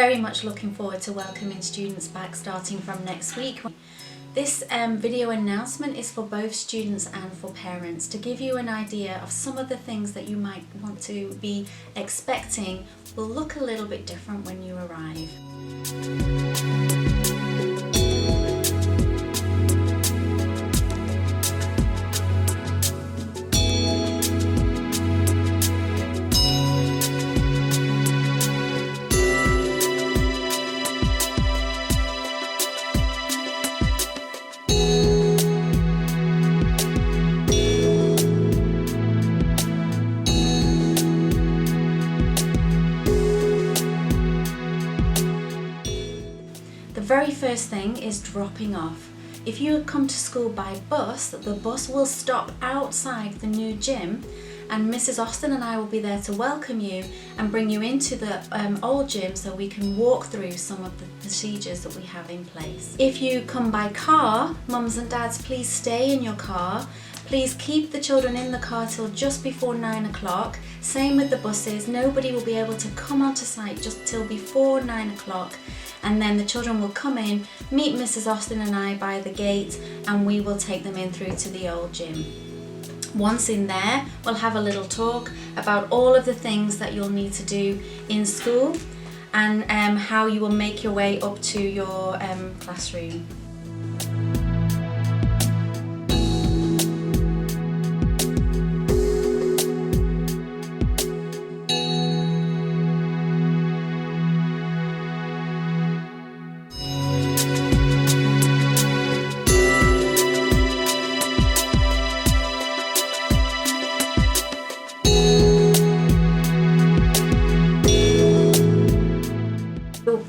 very much looking forward to welcoming students back starting from next week. This video announcement is for both students and for parents to give you an idea of some of the things that you might want to be expecting will look a little bit different when you arrive. The very first thing is dropping off. If you come to school by bus, the bus will stop outside the new gym, and Mrs. Austin and I will be there to welcome you and bring you into the old gym so we can walk through some of the procedures that we have in place. If you come by car, mums and dads, please stay in your car. Please keep the children in the car till just before 9 o'clock. Same with the buses. Nobody will be able to come onto site just till before 9 o'clock. And then the children will come in, meet Mrs. Austin and I by the gate, and we will take them in through to the old gym. Once in there, we'll have a little talk about all of the things that you'll need to do in school and how you will make your way up to your classroom.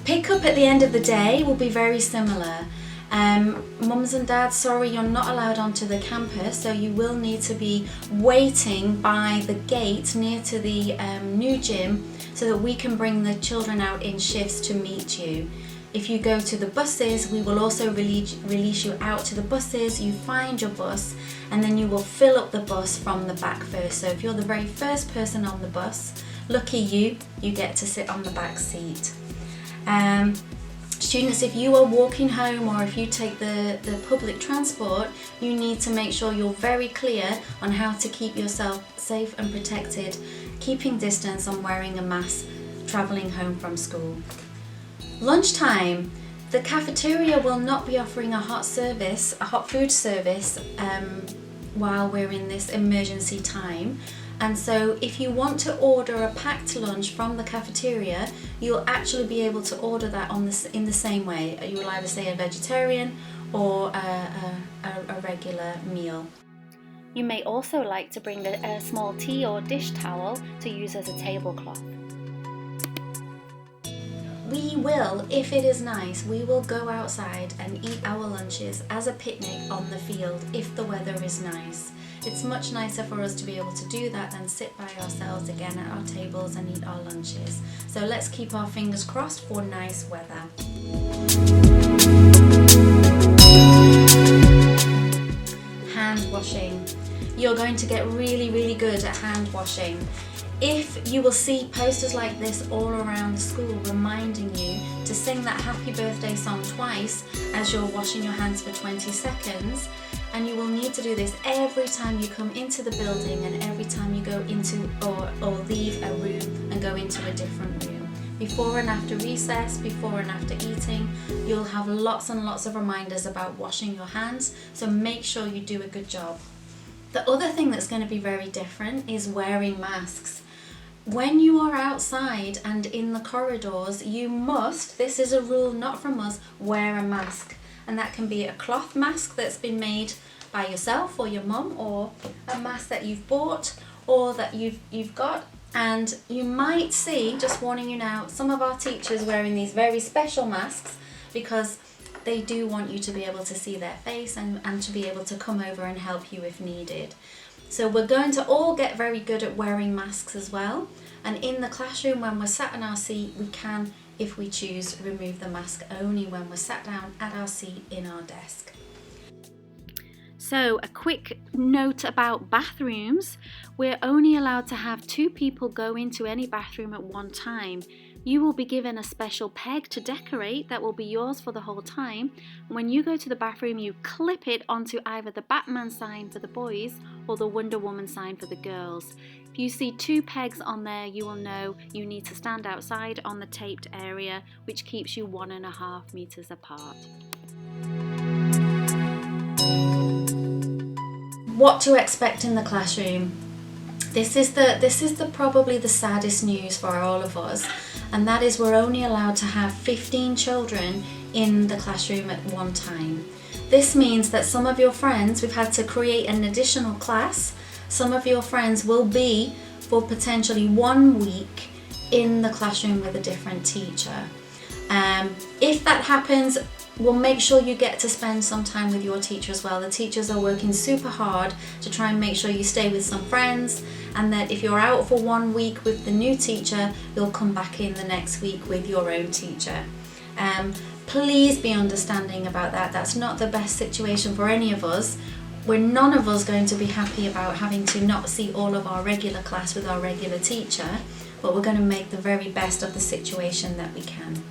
Pick-up at the end of the day will be very similar. Mums and dads, sorry, you're not allowed onto the campus, so you will need to be waiting by the gate near to the new gym so that we can bring the children out in shifts to meet you. If you go to the buses, we will also release you out to the buses. You find your bus and then you will fill up the bus from the back first. So if you're the very first person on the bus, lucky you get to sit on the back seat. Students, if you are walking home or if you take the public transport, you need to make sure you're very clear on how to keep yourself safe and protected, keeping distance and wearing a mask travelling home from school. Lunchtime, the cafeteria will not be offering a hot food service while we're in this emergency time. And so if you want to order a packed lunch from the cafeteria, you'll actually be able to order that in the same way. You will either say a vegetarian or a regular meal. You may also like to bring a small tea or dish towel to use as a tablecloth. We will, if it is nice, we will go outside and eat our lunches as a picnic on the field if the weather is nice. It's much nicer for us to be able to do that than sit by ourselves again at our tables and eat our lunches. So let's keep our fingers crossed for nice weather. Hand washing. You're going to get really, really good at hand washing. If you will see posters like this all around the school reminding you to sing that happy birthday song twice as you're washing your hands for 20 seconds, and you will need to do this every time you come into the building and every time you go into or leave a room and go into a different room. Before and after recess, before and after eating, you'll have lots and lots of reminders about washing your hands, so make sure you do a good job. The other thing that's going to be very different is wearing masks. When you are outside and in the corridors, you must, this is a rule not from us, wear a mask. And that can be a cloth mask that's been made by yourself or your mum, or a mask that you've bought or that you've got. And you might see, just warning you now, some of our teachers wearing these very special masks because they do want you to be able to see their face and to be able to come over and help you if needed. So we're going to all get very good at wearing masks as well. And in the classroom, when we're sat in our seat, we can, if we choose, remove the mask only when we're sat down at our seat in our desk. So a quick note about bathrooms. We're only allowed to have 2 people go into any bathroom at one time. You will be given a special peg to decorate that will be yours for the whole time. When you go to the bathroom, you clip it onto either the Batman sign for the boys or the Wonder Woman sign for the girls. If you see 2 pegs on there, you will know you need to stand outside on the taped area, which keeps you 1.5 meters apart. What to expect in the classroom. This is probably the saddest news for all of us, and that is we're only allowed to have 15 children in the classroom at one time. This means that some of your friends, we've had to create an additional class. Some of your friends will be for potentially 1 week in the classroom with a different teacher. If that happens, we'll make sure you get to spend some time with your teacher as well. The teachers are working super hard to try and make sure you stay with some friends, and that if you're out for 1 week with the new teacher, you'll come back in the next week with your own teacher. Please be understanding about that. That's not the best situation for any of us. We're none of us going to be happy about having to not see all of our regular class with our regular teacher, but we're going to make the very best of the situation that we can.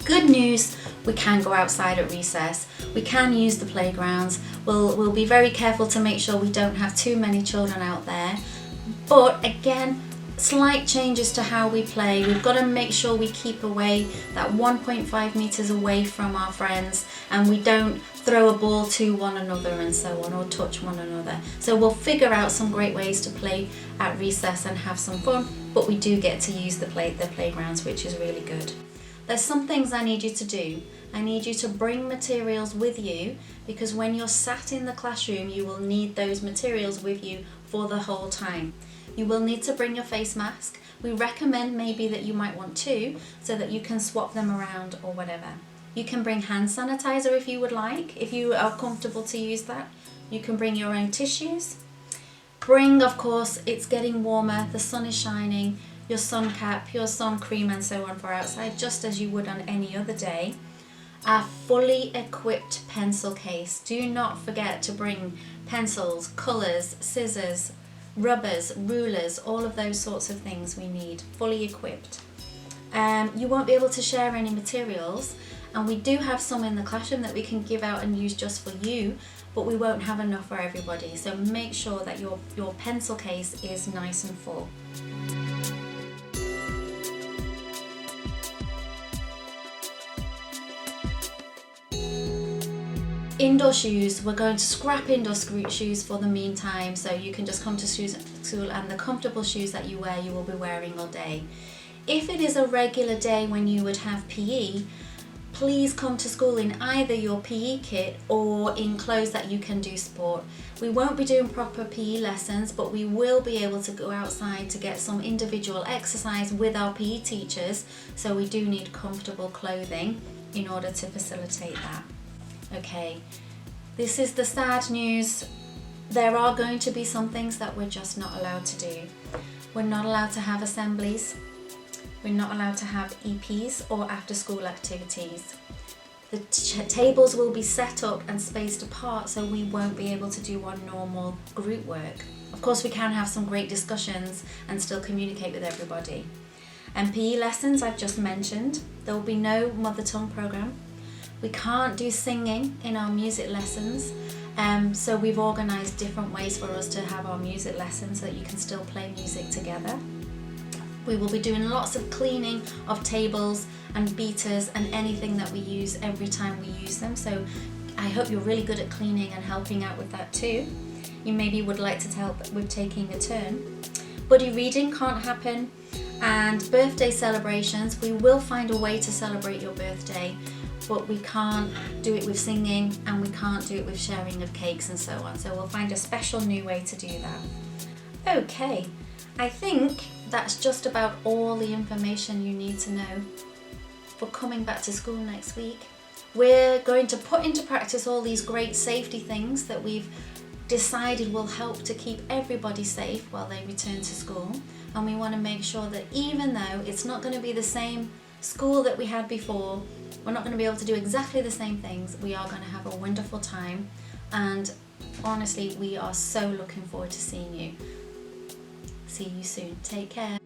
Good news, we can go outside at recess. We can use the playgrounds. We'll be very careful to make sure we don't have too many children out there. But again, slight changes to how we play. We've got to make sure we keep away that 1.5 meters away from our friends, and we don't throw a ball to one another and so on, or touch one another. So we'll figure out some great ways to play at recess and have some fun, but we do get to use the playgrounds, which is really good. There's some things I need you to do. I need you to bring materials with you, because when you're sat in the classroom, you will need those materials with you for the whole time. You will need to bring your face mask. We recommend maybe that you might want 2 so that you can swap them around or whatever. You can bring hand sanitizer if you would like, if you are comfortable to use that. You can bring your own tissues. Bring, of course, it's getting warmer, the sun is shining, your sun cap, your sun cream and so on for outside, just as you would on any other day. A fully equipped pencil case. Do not forget to bring pencils, colours, scissors, rubbers, rulers, all of those sorts of things we need, fully equipped. You won't be able to share any materials, and we do have some in the classroom that we can give out and use just for you, but we won't have enough for everybody. So make sure that your pencil case is nice and full. Indoor shoes, we're going to scrap indoor shoes for the meantime, so you can just come to school and the comfortable shoes that you wear, you will be wearing all day. If it is a regular day when you would have PE, please come to school in either your PE kit or in clothes that you can do sport. We won't be doing proper PE lessons, but we will be able to go outside to get some individual exercise with our PE teachers, so we do need comfortable clothing in order to facilitate that. Okay, this is the sad news. There are going to be some things that we're just not allowed to do. We're not allowed to have assemblies. We're not allowed to have EPs or after school activities. The tables will be set up and spaced apart, so we won't be able to do our normal group work. Of course, we can have some great discussions and still communicate with everybody. And PE lessons, I've just mentioned. There will be no mother tongue program. We can't do singing in our music lessons, so we've organised different ways for us to have our music lessons so that you can still play music together. We will be doing lots of cleaning of tables and beaters and anything that we use every time we use them, so I hope you're really good at cleaning and helping out with that too. You maybe would like to help with taking a turn. Buddy reading can't happen, and birthday celebrations, we will find a way to celebrate your birthday, but we can't do it with singing and we can't do it with sharing of cakes and so on. So we'll find a special new way to do that. Okay, I think that's just about all the information you need to know for coming back to school next week. We're going to put into practice all these great safety things that we've decided will help to keep everybody safe while they return to school. And we want to make sure that even though it's not going to be the same school that we had before, we're not going to be able to do exactly the same things, we are going to have a wonderful time, and honestly we are so looking forward to seeing you. See you soon. Take care.